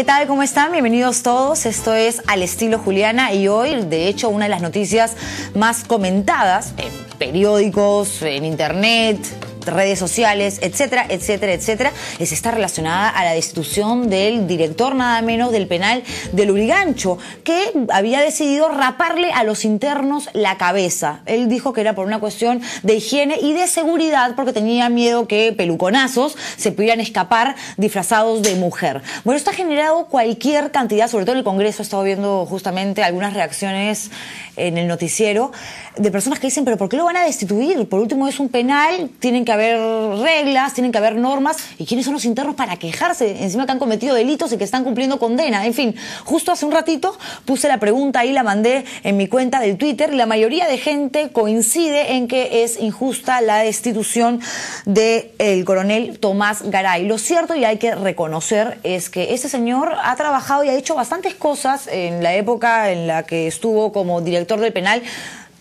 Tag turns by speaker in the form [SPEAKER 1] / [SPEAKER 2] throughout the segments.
[SPEAKER 1] ¿Qué tal? ¿Cómo están? Bienvenidos todos. Esto es Al Estilo Juliana y hoy, de hecho, una de las noticias más comentadas en periódicos, en internet, redes sociales, etcétera, etcétera, etcétera, está relacionada a la destitución del director nada menos del penal de Lurigancho, que había decidido raparle a los internos la cabeza. Él dijo que era por una cuestión de higiene y de seguridad, porque tenía miedo que peluconazos se pudieran escapar disfrazados de mujer. Bueno, esto ha generado cualquier cantidad, sobre todo en el Congreso. He estado viendo justamente algunas reacciones en el noticiero de personas que dicen, pero ¿por qué lo van a destituir? Por último, es un penal, tienen que haber reglas, tienen que haber normas. ¿Y quiénes son los internos para quejarse? Encima que han cometido delitos y que están cumpliendo condena. En fin, justo hace un ratito puse la pregunta ahí, la mandé en mi cuenta del Twitter, y la mayoría de gente coincide en que es injusta la destitución del coronel Tomás Garay. Lo cierto, y hay que reconocer, es que este señor ha trabajado y ha hecho bastantes cosas en la época en la que estuvo como director del penal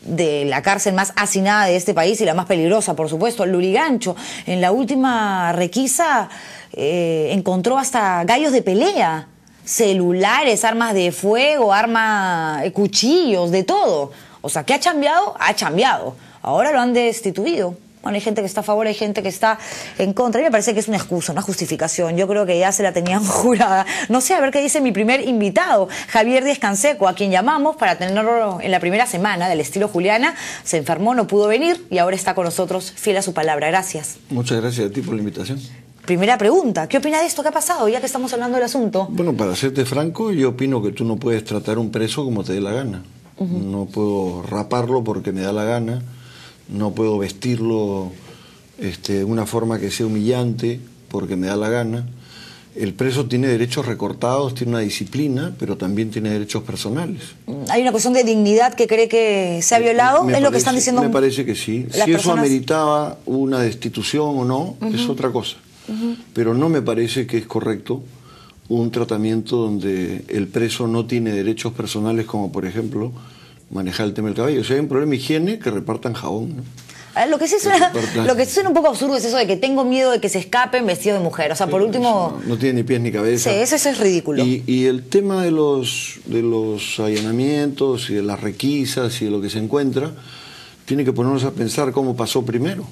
[SPEAKER 1] de la cárcel más hacinada de este país y la más peligrosa, por supuesto, Lurigancho. En la última requisa encontró hasta gallos de pelea, celulares, armas de fuego, cuchillos, de todo. O sea, ¿qué ha cambiado? Ha cambiado. Ahora lo han destituido. Bueno, hay gente que está a favor, hay gente que está en contra. A mí me parece que es una excusa, una justificación. Yo creo que ya se la tenían jurada. No sé, a ver qué dice mi primer invitado, Javier Díaz Canseco, a quien llamamos para tenerlo en la primera semana del Estilo Juliana. Se enfermó, no pudo venir y ahora está con nosotros, fiel a su palabra. Gracias.
[SPEAKER 2] Muchas gracias a ti por la invitación.
[SPEAKER 1] Primera pregunta, ¿qué opina de esto que ha pasado, ya que estamos hablando del asunto?
[SPEAKER 2] Bueno, para serte franco, yo opino que tú no puedes tratar a un preso como te dé la gana. No puedo raparlo porque me da la gana. No puedo vestirlo de una forma que sea humillante porque me da la gana. El preso tiene derechos recortados, tiene una disciplina, pero también tiene derechos personales.
[SPEAKER 1] ¿Hay una cuestión de dignidad que cree que se ha violado? ¿Es lo que están diciendo?
[SPEAKER 2] Me parece que sí. Si eso ameritaba una destitución o no, es otra cosa. Pero no me parece que es correcto un tratamiento donde el preso no tiene derechos personales, como por ejemplo manejar el tema del cabello. Si hay un problema de higiene, que repartan jabón, ¿no?
[SPEAKER 1] Lo que sí suena un poco absurdo es eso de que tengo miedo de que se escapen vestido de mujer. O sea, por último...
[SPEAKER 2] No tiene ni pies ni cabeza.
[SPEAKER 1] Sí, eso es ridículo.
[SPEAKER 2] Y el tema de los allanamientos y de las requisas y de lo que se encuentra, tiene que ponernos a pensar cómo pasó primero.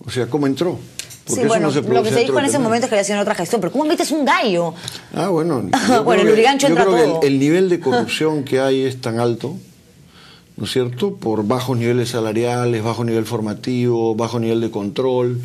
[SPEAKER 2] O sea, cómo entró.
[SPEAKER 1] Porque sí, bueno, lo que se dijo en ese momento es que le hacían otra gestión, pero ¿cómo metes un gallo?
[SPEAKER 2] Ah, bueno.
[SPEAKER 1] Bueno, el Lurigancho entra todo.
[SPEAKER 2] Yo creo que el nivel de corrupción que hay es tan alto, ¿no es cierto?, por bajos niveles salariales, bajo nivel formativo, bajo nivel de control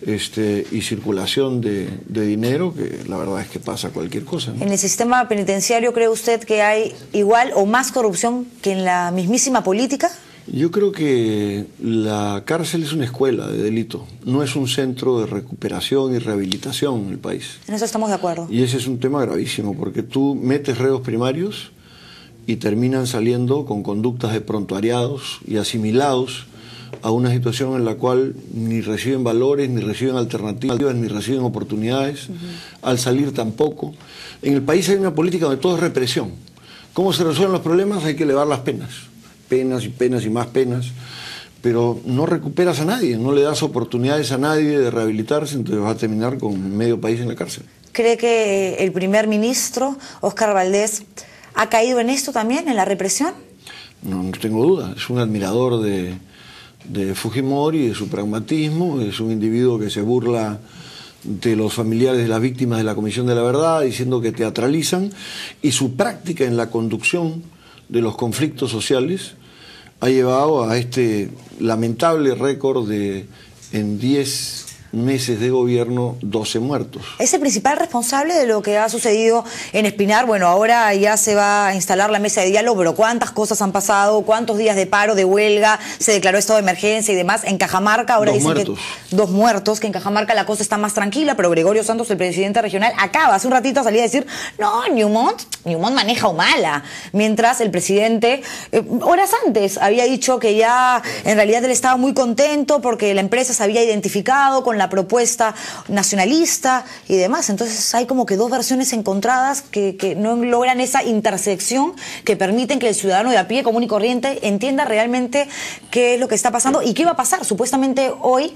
[SPEAKER 2] y circulación de dinero, que la verdad es que pasa cualquier cosa, ¿no?
[SPEAKER 1] ¿En el sistema penitenciario cree usted que hay igual o más corrupción que en la mismísima política?
[SPEAKER 2] Yo creo que la cárcel es una escuela de delito, no es un centro de recuperación y rehabilitación en el país.
[SPEAKER 1] En eso estamos de acuerdo.
[SPEAKER 2] Y ese es un tema gravísimo, porque tú metes reos primarios y terminan saliendo con conductas de prontuariados y asimilados a una situación en la cual ni reciben valores, ni reciben alternativas, ni reciben oportunidades, al salir tampoco. En el país hay una política donde todo es represión. ¿Cómo se resuelven los problemas? Hay que elevar las penas. Penas y penas y más penas, pero no recuperas a nadie, no le das oportunidades a nadie de rehabilitarse, entonces vas a terminar con medio país en la cárcel.
[SPEAKER 1] ¿Cree que el primer ministro, Óscar Valdés, ha caído en esto también, en la represión?
[SPEAKER 2] No tengo duda, es un admirador de Fujimori, de su pragmatismo, es un individuo que se burla de los familiares de las víctimas de la Comisión de la Verdad, diciendo que teatralizan, y su práctica en la conducción de los conflictos sociales ha llevado a este lamentable récord de, en 10 meses de gobierno, 12 muertos. ¿Es
[SPEAKER 1] el principal responsable de lo que ha sucedido en Espinar? Bueno, ahora ya se va a instalar la mesa de diálogo, pero ¿cuántas cosas han pasado? ¿Cuántos días de paro, de huelga? Se declaró estado de emergencia y demás. En Cajamarca ahora dicen que 2 muertos, que en Cajamarca la cosa está más tranquila, pero Gregorio Santos, el presidente regional, acaba hace un ratito salía a decir, no, Newmont maneja Humala, mientras el presidente, horas antes, había dicho que ya en realidad él estaba muy contento porque la empresa se había identificado con la propuesta nacionalista y demás. Entonces hay como que dos versiones encontradas que no logran esa intersección que permiten que el ciudadano de a pie, común y corriente, entienda realmente qué es lo que está pasando y qué va a pasar. Supuestamente hoy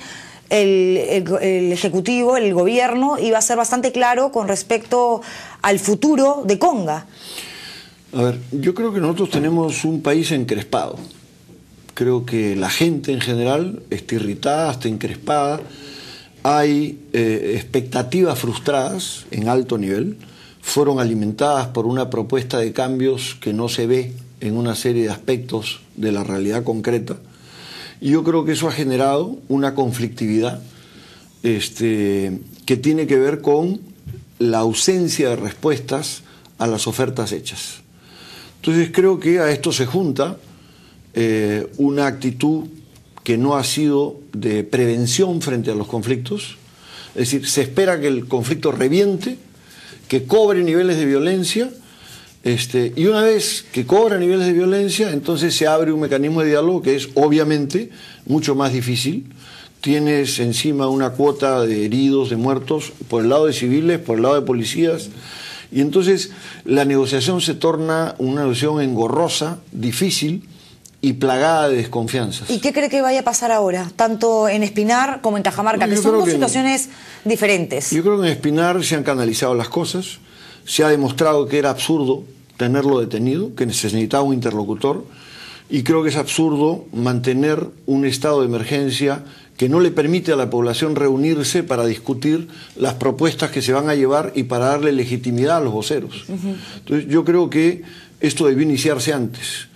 [SPEAKER 1] el Ejecutivo, el gobierno, iba a ser bastante claro con respecto al futuro de Conga.
[SPEAKER 2] A ver, yo creo que nosotros tenemos un país encrespado. Creo que la gente en general está irritada, está encrespada. Hay expectativas frustradas en alto nivel. Fueron alimentadas por una propuesta de cambios que no se ve en una serie de aspectos de la realidad concreta. Y yo creo que eso ha generado una conflictividad que tiene que ver con la ausencia de respuestas a las ofertas hechas. Entonces creo que a esto se junta una actitud que no ha sido de prevención frente a los conflictos. Es decir, se espera que el conflicto reviente, que cobre niveles de violencia, y una vez que cobra niveles de violencia, entonces se abre un mecanismo de diálogo que es obviamente mucho más difícil. Tienes encima una cuota de heridos, de muertos, por el lado de civiles, por el lado de policías, y entonces la negociación se torna una negociación engorrosa, difícil y plagada de desconfianzas.
[SPEAKER 1] ¿Y qué cree que vaya a pasar ahora, tanto en Espinar como en Cajamarca, que son dos situaciones diferentes?
[SPEAKER 2] Yo creo que en Espinar se han canalizado las cosas, se ha demostrado que era absurdo tenerlo detenido, que se necesitaba un interlocutor, y creo que es absurdo mantener un estado de emergencia que no le permite a la población reunirse para discutir las propuestas que se van a llevar y para darle legitimidad a los voceros. Entonces yo creo que esto debió iniciarse antes.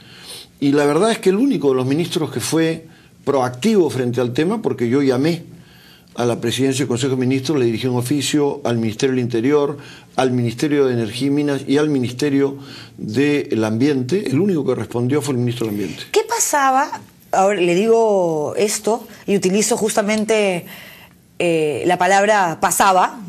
[SPEAKER 2] Y la verdad es que el único de los ministros que fue proactivo frente al tema, porque yo llamé a la presidencia del Consejo de Ministros, le dirigí un oficio al Ministerio del Interior, al Ministerio de Energía y Minas y al Ministerio del Ambiente. El único que respondió fue el ministro del Ambiente.
[SPEAKER 1] ¿Qué pasaba? Ahora le digo esto y utilizo justamente la palabra pasaba,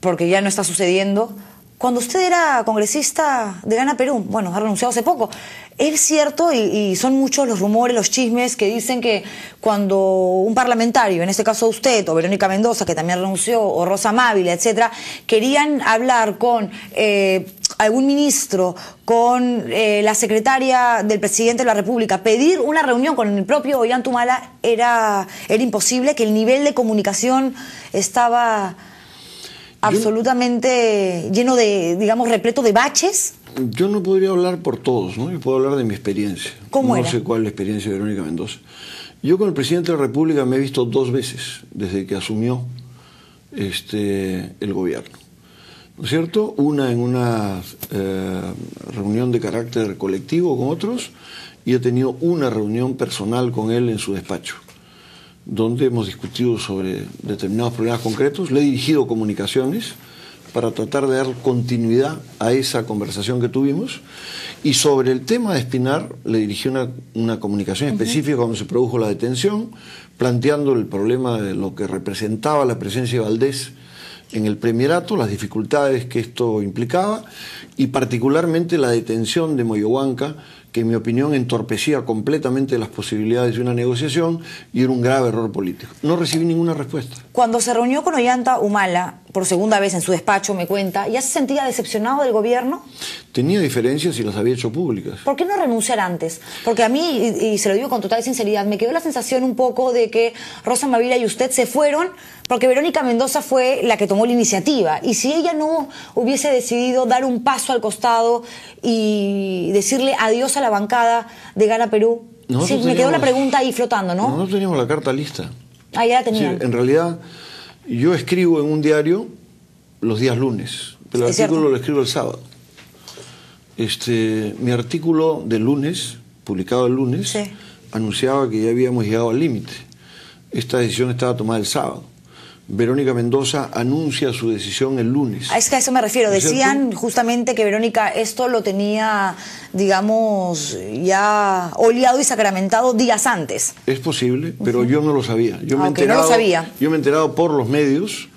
[SPEAKER 1] porque ya no está sucediendo. Cuando usted era congresista de Gana Perú, bueno, ha renunciado hace poco, es cierto, y son muchos los rumores, los chismes que dicen que cuando un parlamentario, en este caso usted, o Verónica Mendoza, que también renunció, o Rosa Mávila, etcétera, querían hablar con algún ministro, con la secretaria del presidente de la República, pedir una reunión con el propio Ollanta era imposible, que el nivel de comunicación estaba absolutamente lleno de, digamos, repleto de baches.
[SPEAKER 2] Yo no podría hablar por todos, ¿no? Yo puedo hablar de mi experiencia.
[SPEAKER 1] ¿Cómo era?
[SPEAKER 2] No sé cuál es la experiencia de Verónica Mendoza. Yo con el presidente de la República me he visto 2 veces desde que asumió el gobierno, ¿no es cierto? Una en una reunión de carácter colectivo con otros, y he tenido una reunión personal con él en su despacho, donde hemos discutido sobre determinados problemas concretos. Le he dirigido comunicaciones para tratar de dar continuidad a esa conversación que tuvimos, y sobre el tema de Espinar le dirigí una comunicación específica cuando se produjo la detención, planteando el problema de lo que representaba la presencia de Valdés en el Premierato, las dificultades que esto implicaba, y particularmente la detención de Moyohuanca, que en mi opinión entorpecía completamente las posibilidades de una negociación y era un grave error político. No recibí ninguna respuesta.
[SPEAKER 1] Cuando se reunió con Ollanta Humala, por segunda vez en su despacho, me cuenta, ¿ya se sentía decepcionado del gobierno?
[SPEAKER 2] Tenía diferencias y las había hecho públicas.
[SPEAKER 1] ¿Por qué no renunciar antes? Porque a mí, y se lo digo con total sinceridad, me quedó la sensación un poco de que Rosa Mávila y usted se fueron porque Verónica Mendoza fue la que tomó la iniciativa. Y si ella no hubiese decidido dar un paso al costado y decirle adiós a la bancada de Gana Perú, sí, me quedó la pregunta ahí flotando, ¿no?
[SPEAKER 2] Nosotros teníamos la carta lista.
[SPEAKER 1] Ah, ya la tenían.
[SPEAKER 2] Sí, en realidad, yo escribo en un diario los días lunes, pero el artículo lo escribo el sábado. Mi artículo del lunes, publicado el lunes, sí, anunciaba que ya habíamos llegado al límite. Esta decisión estaba tomada el sábado. Verónica Mendoza anuncia su decisión el lunes.
[SPEAKER 1] Es que a eso me refiero. Decían justamente que Verónica esto lo tenía, digamos, ya oleado y sacramentado días antes.
[SPEAKER 2] Es posible, pero yo no lo sabía. Yo me he enterado por los medios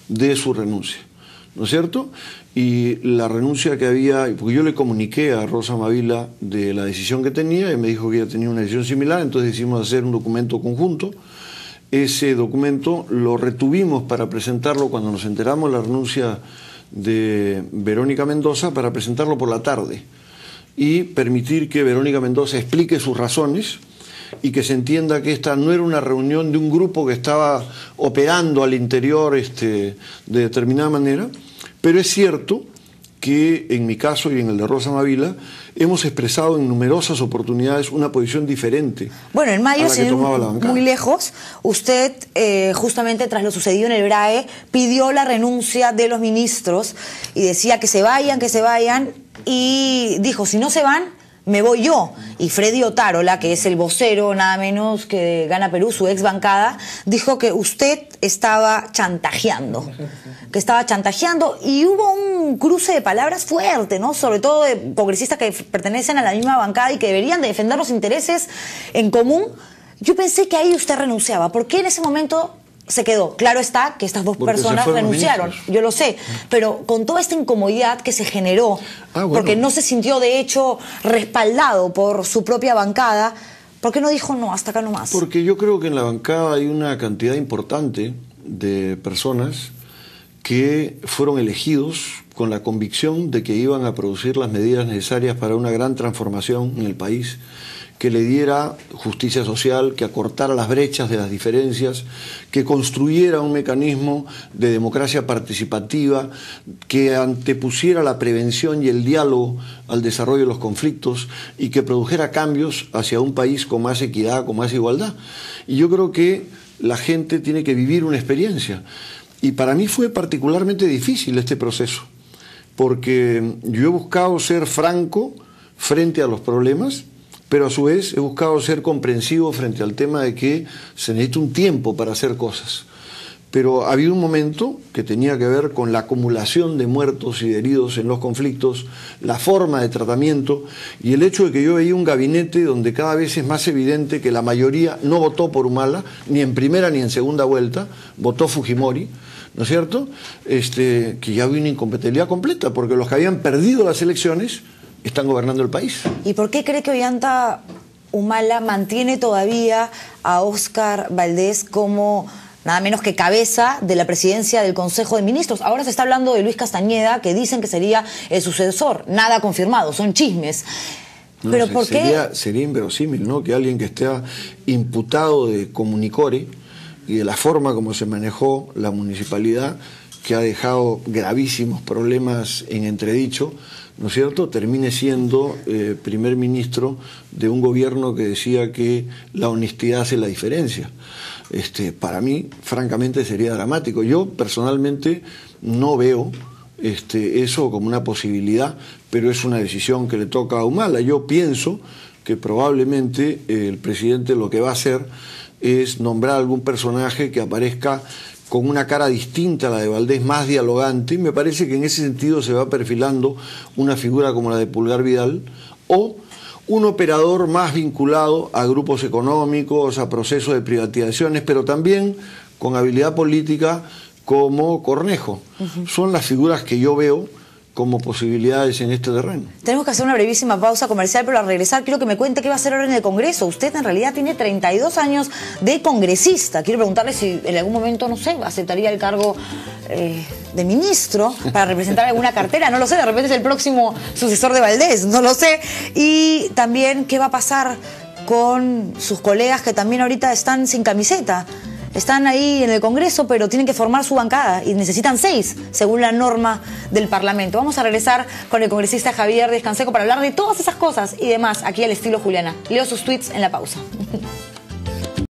[SPEAKER 2] de su renuncia, ¿no es cierto? Y la renuncia que había, porque yo le comuniqué a Rosa Mávila de la decisión que tenía, y me dijo que ella tenía una decisión similar, entonces decidimos hacer un documento conjunto. Ese documento lo retuvimos para presentarlo cuando nos enteramos de la renuncia de Verónica Mendoza, para presentarlo por la tarde y permitir que Verónica Mendoza explique sus razones, y que se entienda que esta no era una reunión de un grupo que estaba operando al interior de determinada manera, pero es cierto que en mi caso y en el de Rosa Mavila hemos expresado en numerosas oportunidades una posición diferente.
[SPEAKER 1] Bueno, en mayo,
[SPEAKER 2] sin ir
[SPEAKER 1] muy lejos, usted, justamente tras lo sucedido en el BRAE, pidió la renuncia de los ministros y decía que se vayan, y dijo, si no se van, me voy yo. Y Freddy Otárola, que es el vocero nada menos que de Gana Perú, su ex bancada, dijo que usted estaba chantajeando. Y hubo un cruce de palabras fuerte, ¿no? Sobre todo de congresistas que pertenecen a la misma bancada y que deberían de defender los intereses en común. Yo pensé que ahí usted renunciaba. ¿Por qué en ese momento se quedó? Claro está que estas dos personas renunciaron, yo lo sé, pero con toda esta incomodidad que se generó, porque no se sintió de hecho respaldado por su propia bancada, ¿por qué no dijo no, hasta acá nomás?
[SPEAKER 2] Porque yo creo que en la bancada hay una cantidad importante de personas que fueron elegidos con la convicción de que iban a producir las medidas necesarias para una gran transformación en el país, que le diera justicia social, que acortara las brechas de las diferencias, que construyera un mecanismo de democracia participativa, que antepusiera la prevención y el diálogo al desarrollo de los conflictos y que produjera cambios hacia un país con más equidad, con más igualdad. Y yo creo que la gente tiene que vivir una experiencia. Y para mí fue particularmente difícil este proceso, porque yo he buscado ser franco frente a los problemas, pero a su vez he buscado ser comprensivo frente al tema de que se necesita un tiempo para hacer cosas. Pero había un momento que tenía que ver con la acumulación de muertos y de heridos en los conflictos, la forma de tratamiento y el hecho de que yo veía un gabinete donde cada vez es más evidente que la mayoría no votó por Humala, ni en primera ni en segunda vuelta, votó Fujimori, ¿no es cierto? Que ya había una incompatibilidad completa, porque los que habían perdido las elecciones están gobernando el país.
[SPEAKER 1] ¿Y por qué cree que Ollanta Humala mantiene todavía a Óscar Valdés como nada menos que cabeza de la presidencia del Consejo de Ministros? Ahora se está hablando de Luis Castañeda, que dicen que sería el sucesor. Nada confirmado, son chismes.
[SPEAKER 2] No,
[SPEAKER 1] pero ¿por qué?
[SPEAKER 2] Sería inverosímil, ¿no?, que alguien que esté imputado de Comunicore y de la forma como se manejó la municipalidad, que ha dejado gravísimos problemas en entredicho, ¿no es cierto?, termine siendo primer ministro de un gobierno que decía que la honestidad hace la diferencia. Para mí, francamente, sería dramático. Yo, personalmente, no veo eso como una posibilidad, pero es una decisión que le toca a Humala. Yo pienso que probablemente el presidente lo que va a hacer es nombrar algún personaje que aparezca con una cara distinta a la de Valdés, más dialogante, y me parece que en ese sentido se va perfilando una figura como la de Pulgar Vidal, o un operador más vinculado a grupos económicos, a procesos de privatizaciones, pero también con habilidad política como Cornejo. Son las figuras que yo veo como posibilidades en este terreno.
[SPEAKER 1] Tenemos que hacer una brevísima pausa comercial, pero al regresar quiero que me cuente qué va a hacer ahora en el Congreso. Usted en realidad tiene 32 años de congresista. Quiero preguntarle si en algún momento, no sé, aceptaría el cargo de ministro para representar alguna cartera. No lo sé, de repente es el próximo sucesor de Valdés, no lo sé. Y también qué va a pasar con sus colegas que también ahorita están sin camiseta. Están ahí en el Congreso, pero tienen que formar su bancada y necesitan 6, según la norma del Parlamento. Vamos a regresar con el congresista Javier Díaz Canseco para hablar de todas esas cosas y demás aquí al estilo Juliana. Leo sus tweets en la pausa.